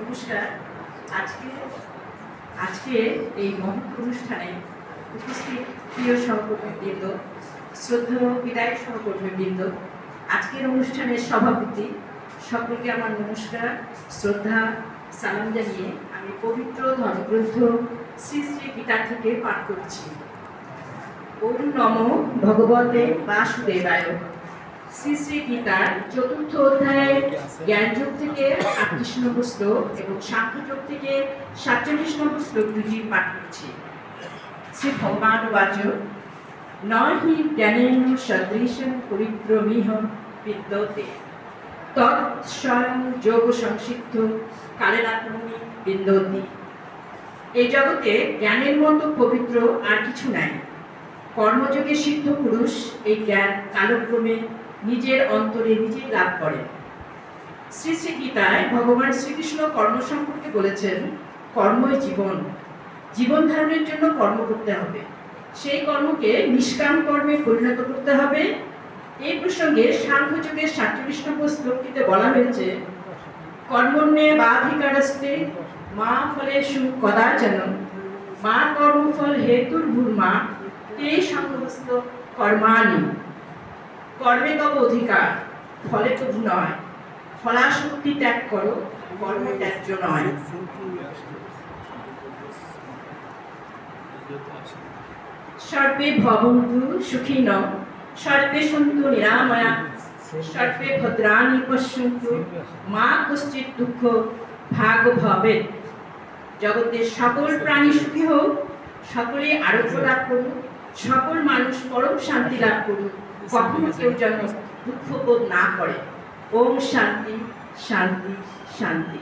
নমস্কার। আজকে এই মহৎ অনুষ্ঠানে উপস্থিত প্রিয় সহকর্মীবৃন্দ, শ্রদ্ধেয় বিদায়ক সহকর্মীবৃন্দ, আজকের অনুষ্ঠানের সভাপতি, সকলকে আমার নমস্কার, শ্রদ্ধা, সালাম জানিয়ে আমি পবিত্র ধর্মগ্রন্থ শ্রী শ্রী গীতা থেকে পাঠ করছি। ওম নমো ভগবতে বাসুদেবায়। শ্রী শ্রী গীতার ৪র্থ অধ্যায়ের জ্ঞানযোগ থেকে ৩৮ নম্বর শ্লোক এবং সাংখ্যযোগ থেকে ৪৭ নম্বর শ্লোক দুটি পাঠ করছি। শ্রী ভগবানুবাচ ন হি জ্ঞানেন সদৃশং পবিত্রমিহ বিদ্যতে তৎ স্বয়ং যোগ সংসিদ্ধ কালেনাত্মনি বিন্দতি। এই জগতে জ্ঞানের মতো পবিত্র আর কিছু নাই। কর্মযোগে সিদ্ধ পুরুষ এই জ্ঞান কালক্রমে নিজের অন্তরে নিজেই লাভ করেন। শ্রী শ্রী গীতায় ভগবান শ্রীকৃষ্ণ কর্ম সম্পর্কে বলেছেন, কর্মই জীবন। জীবন ধারণের জন্য কর্ম করতে হবে, সেই কর্মকে নিষ্কাম কর্মে পরিণত করতে হবে। এই প্রসঙ্গে সাংখ্যযোগের ৪৭ নম্বর শ্লোকটিতে বলা হয়েছে, কর্মণ্যে বাধিকারস্তে মা ফলেষু কদাচন মা কর্মফল হেতুর্ভূর্মা তে সংগস্ত কর্মাণি। কর্মে তব অধিকার, ফলে তবু নয়। ফলাশক্তি ত্যাগ করো, কর্ম ত্যায্য নয়। সর্বে ভবন্তু সুখিনঃ, সর্বে সন্তু নিরাময়া, সর্বে ভদ্রাণি পশ্যন্তু, মা কশ্চিৎ দুঃখ ভাগ ভবেৎ। জগতের সকল প্রাণী সুখী হোক, সকলে আরোগ্য লাভ করুক, সকল মানুষ পরম শান্তি লাভ করুক, কখনো কেউ যেন দুঃখবোধ না করে। ওম শান্তি শান্তি শান্তি।